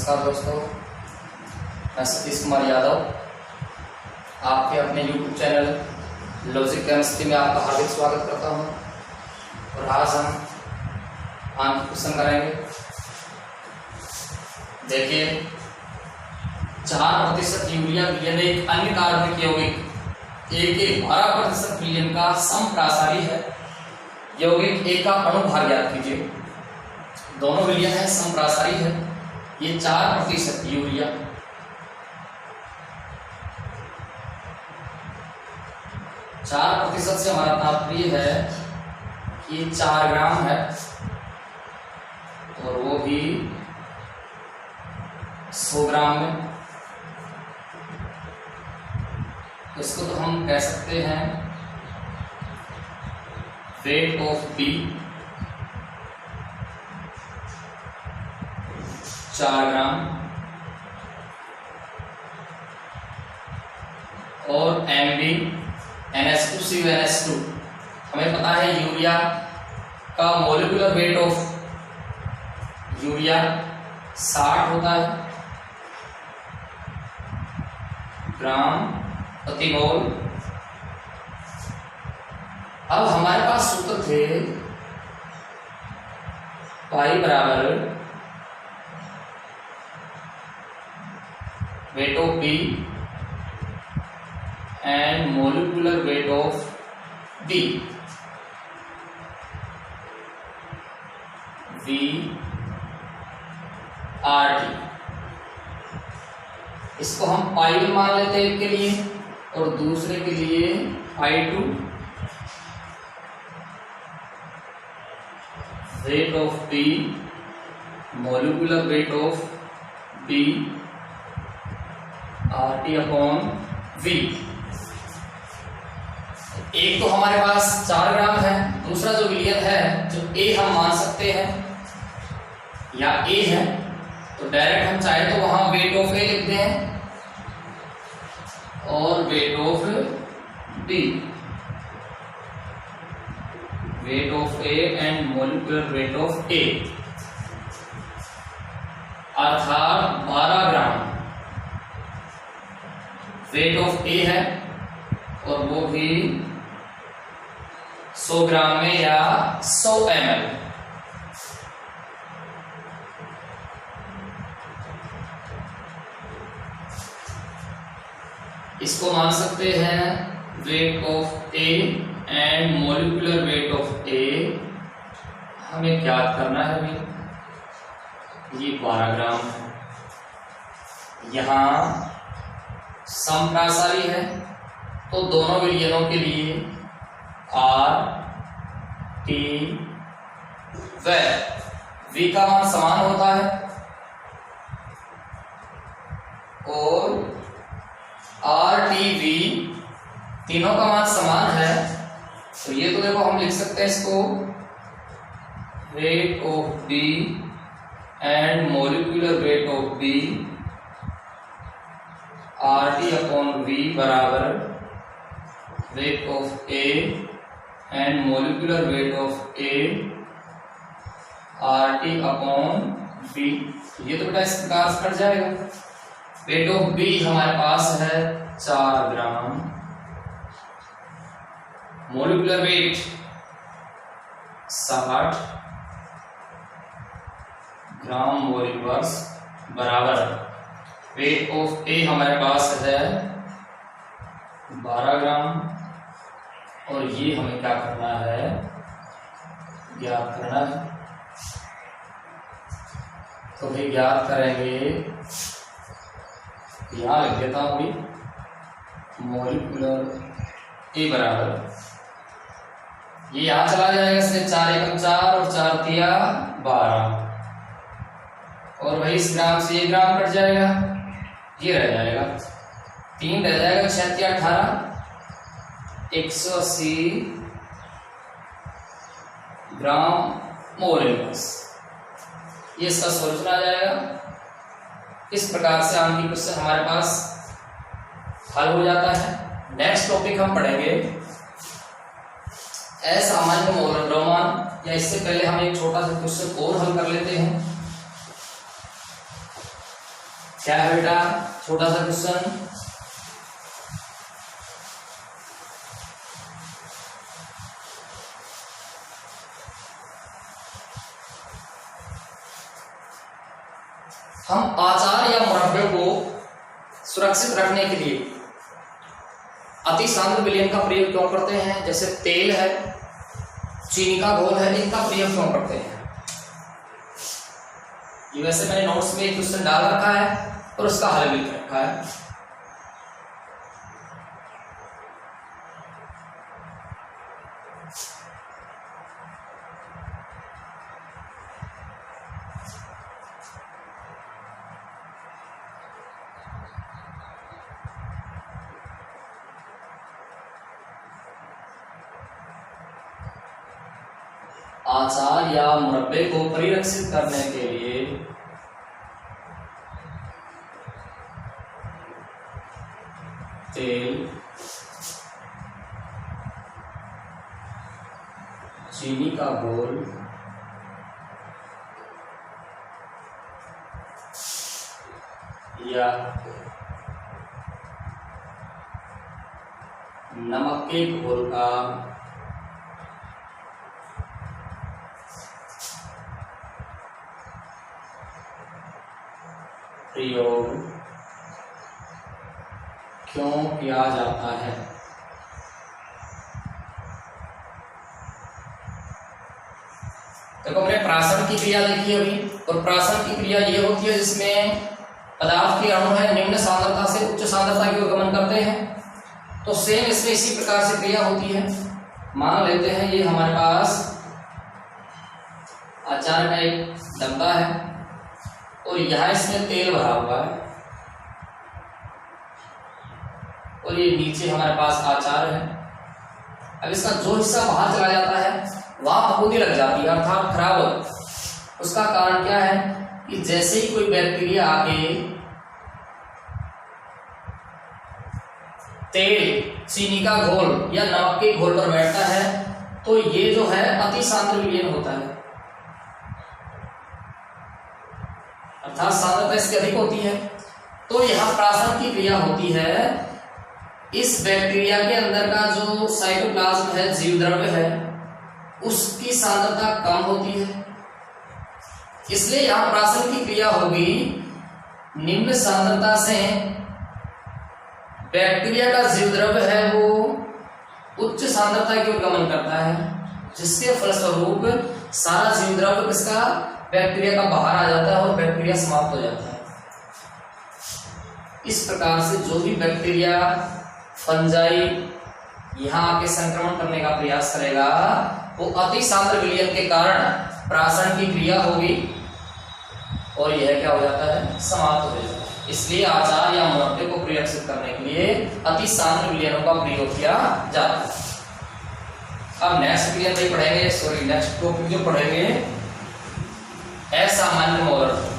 नमस्कार दोस्तों, मैं सतीश कुमार यादव आपके अपने YouTube चैनल लॉजिक केमिस्ट्री में आपका हार्दिक स्वागत करता हूं। और आज हम आंख क्वेश्चन करेंगे। देखिए, 4% यूरिया विलयन एक अन्य कार्बनिक यौगिक ए के 12% विलयन का समप्रासारी है। यौगिक ए का अणु भार ज्ञात कीजिए। दोनों विलयन है, समप्रासारी है। ये 4% यूरिया, चार प्रतिशत से हमारा तात्पर्य है कि 4 ग्राम है और वो भी 100 ग्राम में। इसको तो हम कह सकते हैं वेट ऑफ बी 4 ग्राम और Mb NH2CuNH2। हमें पता है यूरिया का मोलिकुलर वेट ऑफ यूरिया 60 होता है ग्राम प्रति मोल। अब हमारे पास सूत्र थे पाई बराबर weight of B and molecular weight of B, V RT। इसको हम पाई में मान लेते हैं एक के लिए और दूसरे के लिए I2। weight of B, molecular weight of B RT upon V। एक तो हमारे पास 4 ग्राम है, दूसरा जो विलयन है जो A हम मान सकते हैं या A है, तो डायरेक्ट हम चाहे तो वहां वेट ऑफ A लिखते हैं और weight of B, weight of A and molecular weight of A, अर्थात 12 ग्राम वेट ऑफ ए है और वो भी 100 ग्राम में या 100 ml। इसको मान सकते हैं weight of A and molecular weight of A. हमें ज्ञात करना है भाई, ये 12 ग्राम है। यहां समप्रासारी है तो दोनों विलयनों के लिए R T व V का मान समान होता है और R T V तीनों का मान समान है। तो ये तो देखो हम लिख सकते हैं इसको weight of B and molecular weight of B RT upon V बराबर weight of A and molecular weight of A RT upon V। ये तो बेटा इस प्रकार से कट जाएगा। वेट ऑफ B हमारे पास है 4 ग्राम, मोलिकुलर वेट 60 ग्राम मोलिक्यूल्स बराबर वेट ऑफ ए हमारे पास है 12 ग्राम और ये हमें क्या करना है, ज्ञात करना है। तो भाई ज्ञात करेंगे, यहां लिख देता हूं भी मोलिकुलर ए बराबर, ये यहां चला जाएगा इसलिए 4 एकम 4 और 4 तिया 12 और वही इस ग्राम से 1 ग्राम कट जाएगा, ये रह जाएगा 3 रह जाएगा, 6 तिया 18 180 ग्राम मोलिक्यूल्स। ये इसका सॉल्यूशन आ जाएगा। इस प्रकार से आंखी क्वेश्चन हमारे पास हल हो जाता है। नेक्स्ट टॉपिक हम पढ़ेंगे असामान्य मोलर द्रव्यमान, या इससे पहले हम एक छोटा सा क्वेश्चन और हल कर लेते हैं। क्या है बेटा, छोटा सा क्वेश्चन। हम आचार या मुरब्बे को सुरक्षित रखने के लिए अति सांद्र विलयन का प्रयोग क्यों करते हैं? जैसे तेल है, चीनी का घोल है, इनका प्रयोग क्यों करते हैं? ये वैसे मैंने नोट्स में एक क्वेश्चन डाल रखा है और उसका हल भी रखा है। आचार या मुरब्बे को परिरक्षित करने के लिए तेल, चीनी का घोल या नमक के घोल का प्रयोग क्यों किया जाता है? देखो हमने प्राशन की क्रिया देखी अभी, और प्राशन की क्रिया ये होती है जिसमें पदार्थ के अणु है निम्न सांद्रता से उच्च सांद्रता की ओर गमन करते हैं। तो सेम इसमें इसी प्रकार से क्रिया होती है। मान लेते हैं ये हमारे पास आचार का एक डब्बा है और यहां इसमें तेल भरा हुआ है और ये नीचे हमारे पास आचार है। अब इसका जो हिस्सा बाहर चला जाता है वहां फफूंदी लग जाती है, अर्थात खराब होता है। उसका कारण क्या है कि जैसे ही कोई बैक्टीरिया आके तेल, चीनी का घोल या नमक के घोल पर बैठता है तो ये जो है अति सांद्र विलयन होता है, अर्थात सांद्रता इसकी अधिक होती है। तो यहां प्राशन की क्रिया होती है। इस बैक्टीरिया के अंदर का जो साइटोप्लाज्म है, जीव द्रव्य है, उसकी सांद्रता कम होती है, इसलिए यहां प्राशन की क्रिया होगी। निम्न सांद्रता से बैक्टीरिया का जीव द्रव्य है वो उच्च सांद्रता की ओर गमन करता है, जिसके फलस्वरूप सारा जीव द्रव्य किसका, बैक्टीरिया का बाहर आ जाता है और बैक्टीरिया समाप्त हो जाता है। इस प्रकार से जो भी बैक्टीरिया, फंजाई यहां आके संक्रमण करने का प्रयास करेगा वो अति सांद्र विलयन के कारण प्राशन की क्रिया होगी और यह क्या हो जाता है, समाप्त हो जाता है। इसलिए आचार या मुरब्बे को परिरक्षित करने के लिए अति सांद्र विलयनों का प्रयोग किया जाता है। अब नेक्स्ट क्रिया नहीं पढ़ेंगे, सॉरी नेक्स्ट टॉपिक जो पढ़ेंगे असामान्य मोलर।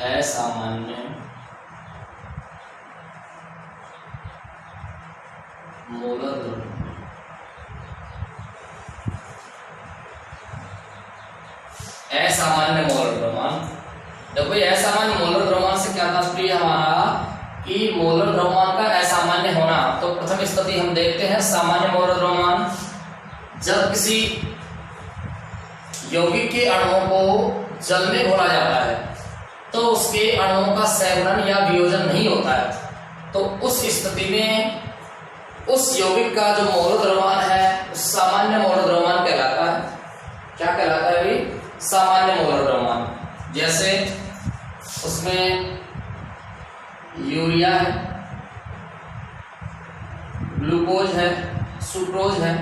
असामान्य मोलर द्रव्यमान। असामान्य मोलर द्रव्यमान, देखो ये असामान्य मोलर द्रव्यमान से क्या तात्पर्य हमारा कि मोलर द्रव्यमान का असामान्य होना। तो प्रथम स्थिति हम देखते हैं सामान्य मोलर द्रव्यमान। जब किसी यौगिक के अणुओं को जल में घोला जाता है तो उसके अणुओं का संघनन या वियोजन नहीं होता है, तो उस स्थिति में उस यौगिक का जो मोलर द्रव्यमान है उस सामान्य मोलर द्रव्यमान कहलाता है। क्या कहलाता है भाई, सामान्य मोलर द्रव्यमान। जैसे उसमें यूरिया है, ग्लूकोज है, सुक्रोज है,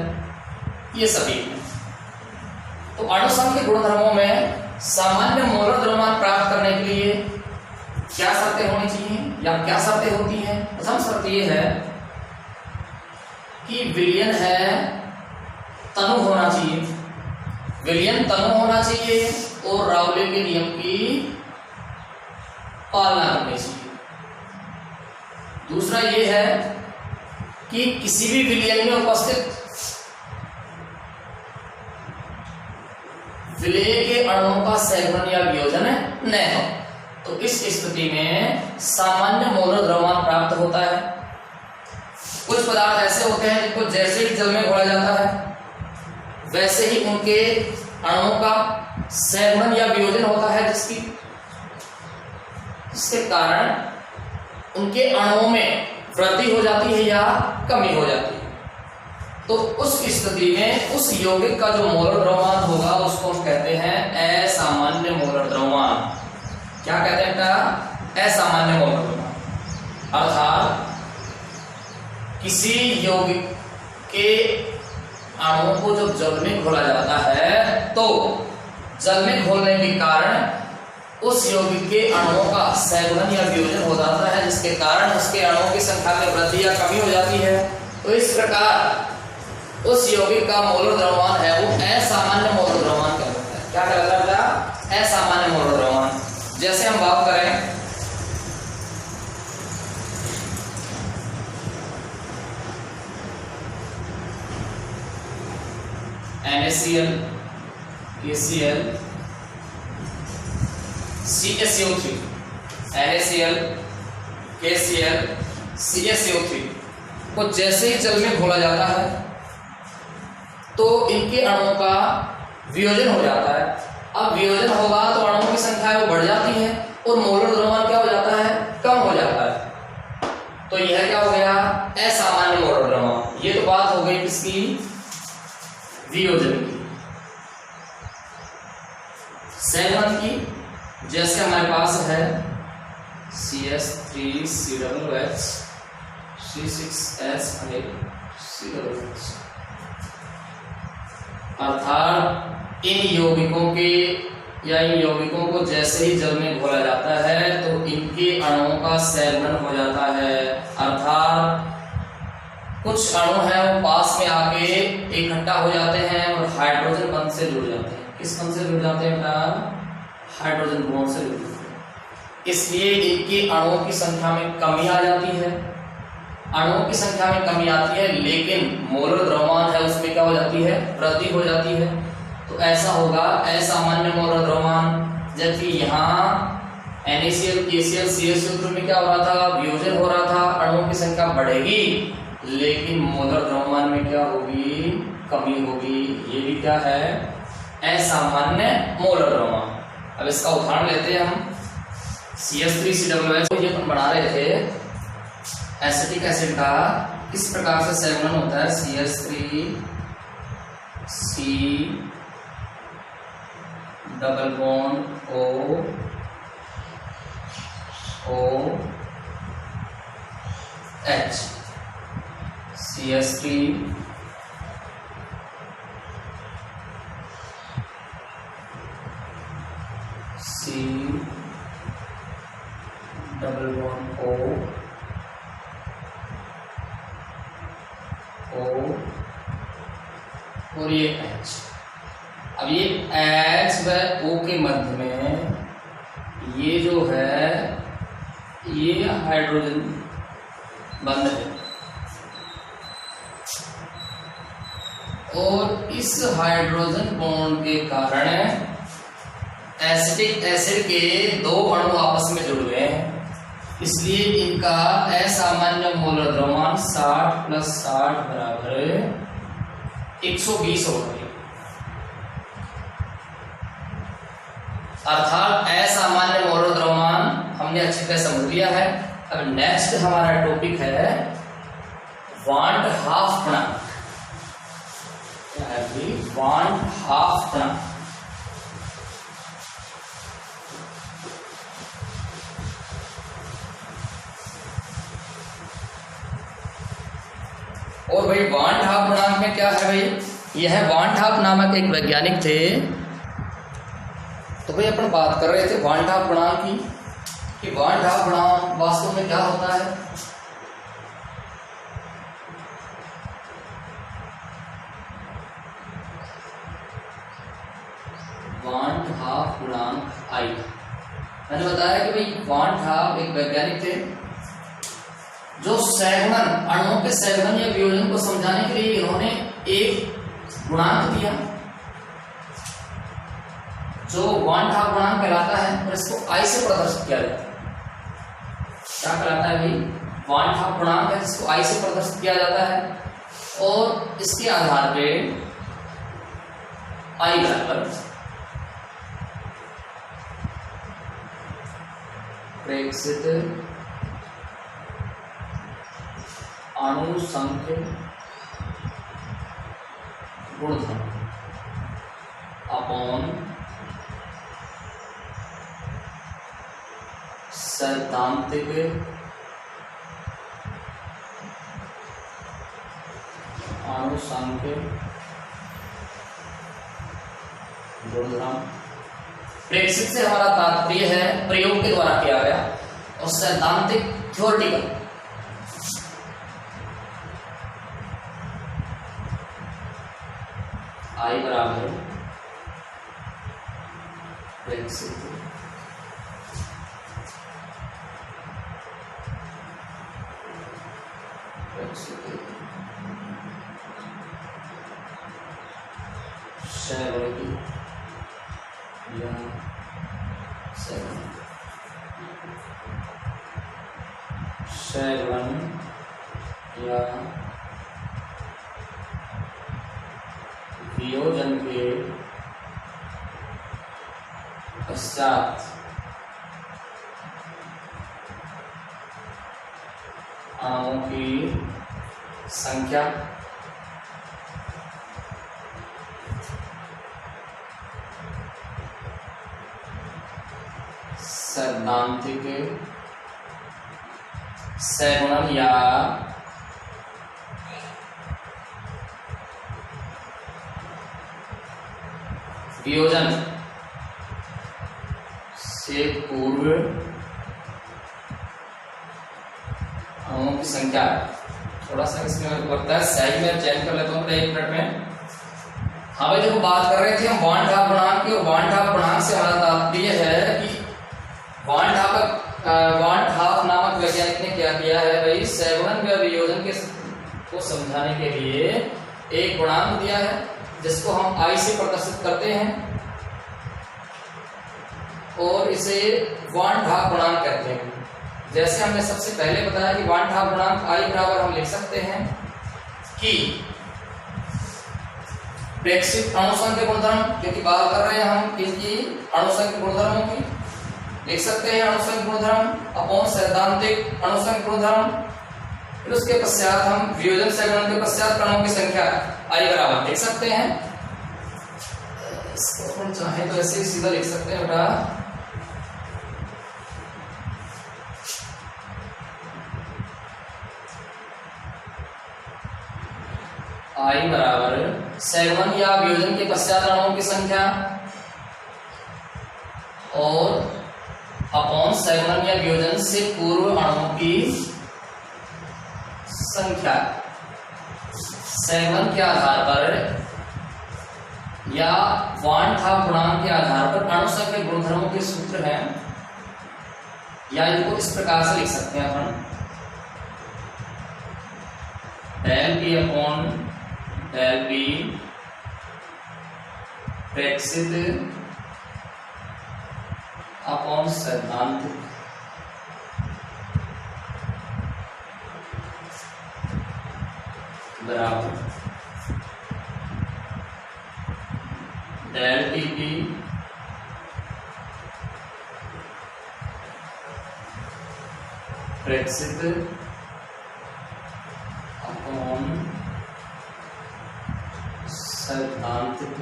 ये सभी है। तो अणुसंघ के गुणधर्मों में सामान्य मोलर द्रव्यमान प्राप्त करने के लिए क्या शर्तें होनी चाहिए या क्या शर्तें होती हैं? प्रथम शर्त यह है कि विलयन है तनु होना चाहिए, विलयन तनु होना चाहिए और राउले के नियम की पालना करनी चाहिए। दूसरा ये है कि किसी भी विलयन में उपस्थित विलेय के अणुओं का सहगुणन या वियोजन न हो, तो इस स्थिति में सामान्य मोलर द्रव्यमान प्राप्त होता है। कुछ पदार्थ ऐसे होते हैं जिनको जैसे ही जल में घोला जाता है वैसे ही उनके अणुओं का सहगुणन या वियोजन होता है, जिसके कारण उनके अणुओं में वृद्धि हो जाती है या कमी हो जाती है। तो उस स्थिति में उस यौगिक का जो मोलर द्रव्यमान होगा उसको हम कहते हैं असामान्य मोलर द्रव्यमान। क्या कहते हैं बेटा? असामान्य मोलर द्रव्यमान। अर्थात किसी यौगिक के अणुओं को जब जल में घोला जाता है तो जल में घोलने के कारण उस यौगिक के अणुओं का सहगुणन या वियोजन हो जाता है, जिसके कारण उसके अणुओं की संख्या में वृद्धि या कमी हो जाती है। तो इस प्रकार उस यौगिक का मोलर द्रव्यमान है वो असामान्य मोलर द्रव्यमान कहलाता है। क्या कहलाता है? असामान्य मोलर द्रव्यमान। जैसे हम बात करें NaCl, KCl, CaCO3, NaCl, KCl, CaCO3 को जैसे ही जल में घोला जाता है तो इनके अणुओं का वियोजन हो जाता है। अब वियोजन होगा तो अणुओं की संख्या वो बढ़ जाती है और मोलर द्रव्यमान क्या हो जाता है? कम हो जाता है। तो यह क्या हो गया? असामान्य मोलर द्रव्यमान। ये तो बात हो गई किसकी? वियोजन की। सहगुणन की जैसे हमारे पास है CS3COOH C6H8COOH, अर्थात इन यौगिकों के या इन यौगिकों को जैसे ही जल में घोला जाता है तो इनके अणुओं का सहगुणन हो जाता है। अर्थात कुछ अणु हैं वो पास में आके इकट्ठा हो जाते हैं और हाइड्रोजन बंध से जुड़ जाते हैं। किस बंध से जुड़ जाते हैं बेटा? हाइड्रोजन बॉन्ड से जुड़ जाते हैं। इसलिए इनके अणुओं की संख्या में कमी आ जाती है। अणुओं की संख्या में कमी आती है लेकिन मोलर द्रव्यमान है उसमें क्या हो जाती है? वृद्धि हो जाती है। तो ऐसा होगा असामान्य मोलर द्रव्यमान। जबकि यहाँ NaCl, KCl, CaCO3 में क्या हो रहा था? वियोजन हो रहा था, अणुओं की संख्या बढ़ेगी लेकिन मोलर द्रव्यमान में क्या होगी? कमी होगी। ये भी क्या है? असामान्य मोलर द्रव्यमान। अब इसका उदाहरण लेते हैं हम। CH3COOH ये अपन बना रहे थे एसिटिक एसिड का, किस प्रकार से सहगुणन होता है? CH3 C double bond O H CH3 C double bond O और ये H। अब ये H व O के मध्य में ये जो है ये हाइड्रोजन बंध है और इस हाइड्रोजन बॉन्ड के कारण एसिटिक एसिड के दो अणु आपस में जुड़ गए हैं, इसलिए इनका असामान्य मोलर द्रव्यमान 60 + 60 = 120 हो गई। अर्थात असामान्य मोलर द्रव्यमान हमने अच्छी तरह समझ लिया है। अब नेक्स्ट हमारा टॉपिक है वांट हाफ गुणांक। क्या है भाई? वांट हाफ गुणांक। और भाई वांट हाफ गुणांक में क्या है भाई? यह वांट हाफ नामक एक वैज्ञानिक थे। तो भाई अपन बात कर रहे थे वांट हाफ गुणांक की कि वांट हाफ गुणांक वास्तव में क्या होता है। हाफ गुणांक आई। मैंने बताया कि भाई वॉन हाफ एक वैज्ञानिक थे जो सैगमन अणुओं के सैगमन या वियोजन को समझाने के लिए इन्होंने एक गुणांक दिया जो वॉन हाफ गुणांक कहलाता है, और इसको आई से प्रदर्शित किया जाता है। क्या कहलाता है भाई? वॉन हाफ गुणांक है जिसको आई से प्रदर्शित किया जाता है, और इसके आधार पे आई बराबर प्रेक्षित अणु संख्या गुणधर्म अपॉन सैद्धांतिक अणु संख्या गुणधर्म। प्रेक्षित से हमारा तात्पर्य है प्रयोग के द्वारा किया गया, और सैद्धांतिक थ्योरेटिकल। आई बराबर प्रेक्षित सैद्धांतिक या सैगमन या वियोजन के पश्चात अणुओं की संख्या सैद्धांतिक सैगुणन या वियोजन से पूर्व अणुओं की संख्या। थोड़ा सा इसमें लगता है साइज में चेंज कर लेता हूँ 1 मिनट में। हाँ भाई देखो, बात कर रहे थे हम वॉन हाफ गुणांक की, और वॉन हाफ गुणांक से हमारा तात्पर्य है कि वॉन हाफ नामक वैज्ञानिक ने क्या किया है भाई, सैगुणन व वियोजन के को समझाने के लिए एक गुणांक दिया है जिसको हम आई से प्रदर्शित करते हैं, और इसे वॉन हाफ गुणांक कहते हैं। जैसे हमने सबसे पहले बताया कि वॉन हाफ गुणांक आई बराबर हम लिख सकते हैं कि प्रेक्षित अणुसंख्या गुणधर्म, क्योंकि बात कर रहे हैं हम किसकी, अणुसंख्या गुणधर्मों की, लिख सकते हैं अणुसंख्या गुणधर्म अपॉन सैद्धांतिक अणुसंख्या गुणधर्म। फिर उसके पश्चात हम वियोजन सैगुणन के पश्चात अणुओं की संख्या आई बराबर लिख सकते हैं। इसको अपन चाहे तो ऐसे ही सीधा लिख सकते हैं बेटा, आई बराबर सैगुणन या वियोजन के पश्चात अणुओं की संख्या और अपॉन सैगुणन या वियोजन से पूर्व अणुओं की संख्या। सैगुणन के आधार पर या वॉन हाफ गुणांक के आधार पर अणु संख्या गुणधर्मों के सूत्र हैं, या इनको इस प्रकार से लिख सकते हैं अपन, del P upon del P प्रेक्षित अपॉन सैद्धांतिक बराबर डेल टी पी प्रेक्षित अपॉन सैद्धांतिक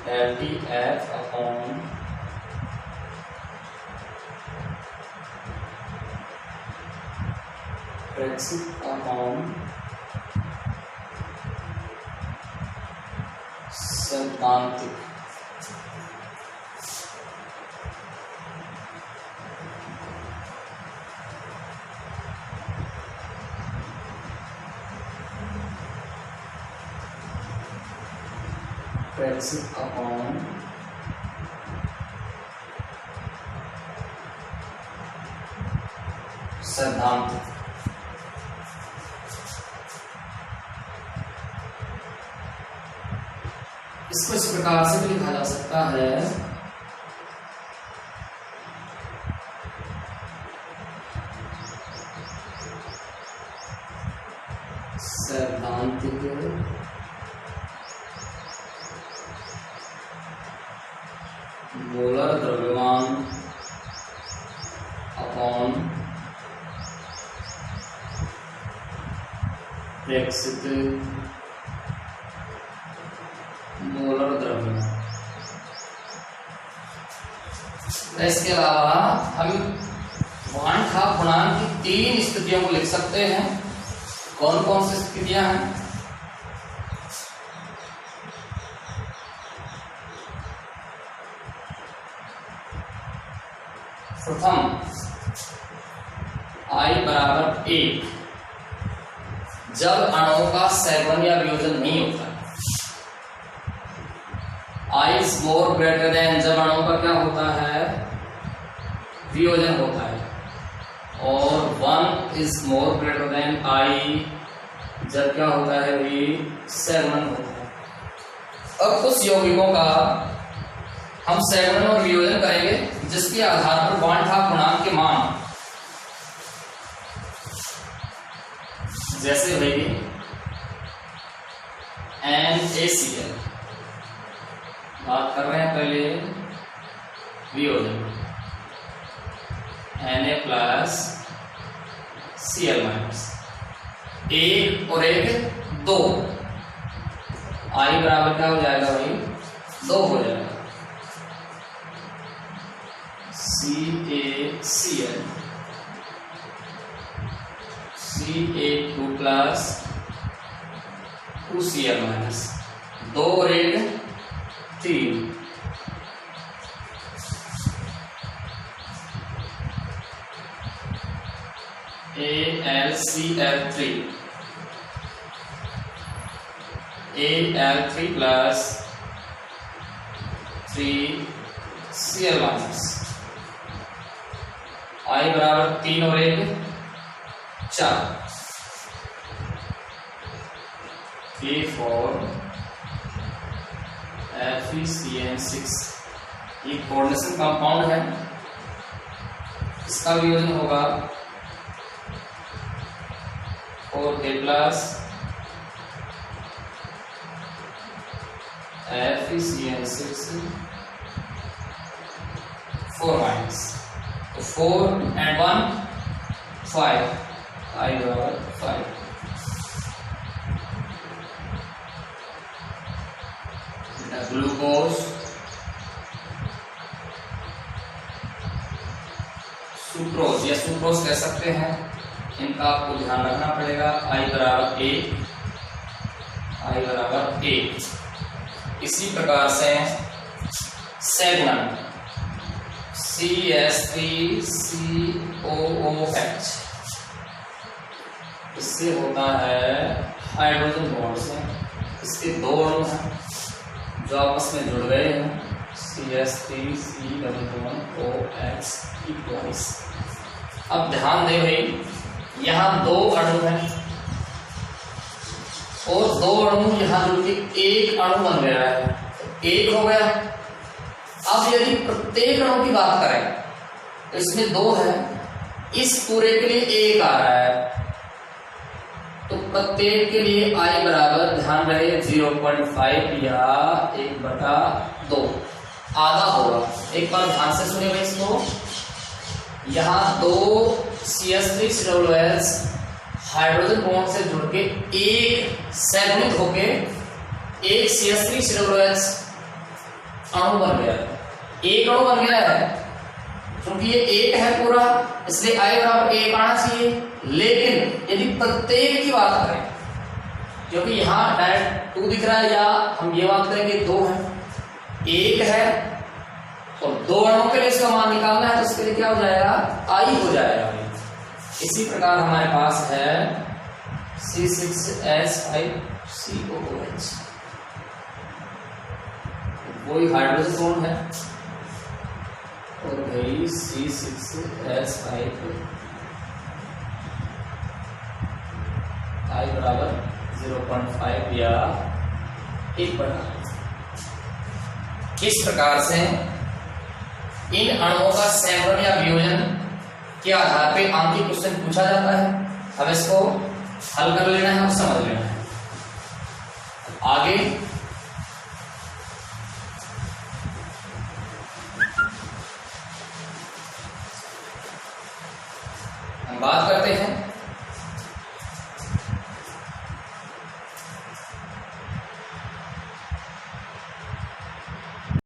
डेल टी एफ अपॉन प्रेक्षित अपॉन सैद्धांतिक। प्रेक्षित अपॉन सैद्धांतिक। इसको इस प्रकार से भी लिखा जा सकता है, सैद्धांतिक मोलर द्रव्यमान अपॉन प्रेक्षित मोलर द्रव्यमान। इसके अलावा हम वान हाफ गुणांक की 3 स्थितियों को लिख सकते हैं। कौन कौन सी स्थितियां हैं? प्रथम I बराबर 1 जब अणुओं का सैकवन या वियोजन नहीं होता। I is more greater than जब अणुओं का क्या होता है? वियोजन होता है। और 1 is more greater than I जब क्या होता है? भी सैकवन होता है। अब उस यौगिकों का हम सैकवन और वियोजन करेंगे जिसके आधार पर बॉन्ड हाफ गुणांक के मान, जैसे भाई NaCl, बात कर रहे हैं पहले वियोजन, Na प्लस Cl माइनस, 1 और 1 2, I बराबर क्या हो जाएगा भाई? 2 हो जाएगा। CaCl Ca2 plus 2Cl minus, 2 और 1 3, AlCl3 Al3 plus 3Cl minus, I बराबर 3 और 1 4, K4 FeCN6 ये कोऑर्डिनेशन कंपाउंड है। इसका वियोजन होगा 4K प्लस FeCN6 4 माइनस, तो 4 and 1 5, I बराबर 5। ग्लूकोज, सुक्रोज या सुक्रोज कह सकते हैं, इनका आपको ध्यान रखना पड़ेगा। I बराबर 1। इसी प्रकार से सैगुणन CH3COOH, इससे होता है हाइड्रोजन बॉन्ड से। इसके 2 अणु हैं जो आपस में जुड़ गए हैं, CH3COOH इक्वल्स। अब ध्यान दें भाई, यहाँ 2 अणु हैं और 2 अणु यहाँ जुड़ के 1 अणु बन गया है, 1 हो गया। अब यदि प्रत्येक अणु की बात करें तो इसमें 2 है, इस पूरे के लिए 1 आ रहा है, तो प्रत्येक के लिए I बराबर ध्यान रहे 0.5 या 1/2 आधा होगा। एक बार ध्यान से सुनिए भाई इसको, यहाँ 2 CH3COOH हाइड्रोजन बॉन्ड से जुड़ के 1 सैगुणित होके 1 CH3COOH अणु बन गया है, 1 अणु बन गया है। क्योंकि ये 1 है पूरा, इसलिए I बराबर 1 आना चाहिए। लेकिन यदि प्रत्येक की बात करें, क्योंकि यहाँ डायरेक्ट 2 दिख रहा है, या हम ये बात करें कि 2 है, 1 है, तो 2 अणुओं के लिए इसका मान निकालना है, तो इसके लिए क्या हो जाएगा? I हो जाएगा। इसी प्रकार हमारे पास है C6H5COOH, वही हाइड्रोजन बॉन्ड है। और भाई C6H5 I बराबर 0.5 या 1/8। इस प्रकार से इन अणुओं का सैंपल या वियोजन के आधार पे आंतरिक क्वेश्चन पूछा जाता है। अब इसको हल कर लेना है और समझ लेना है। आगे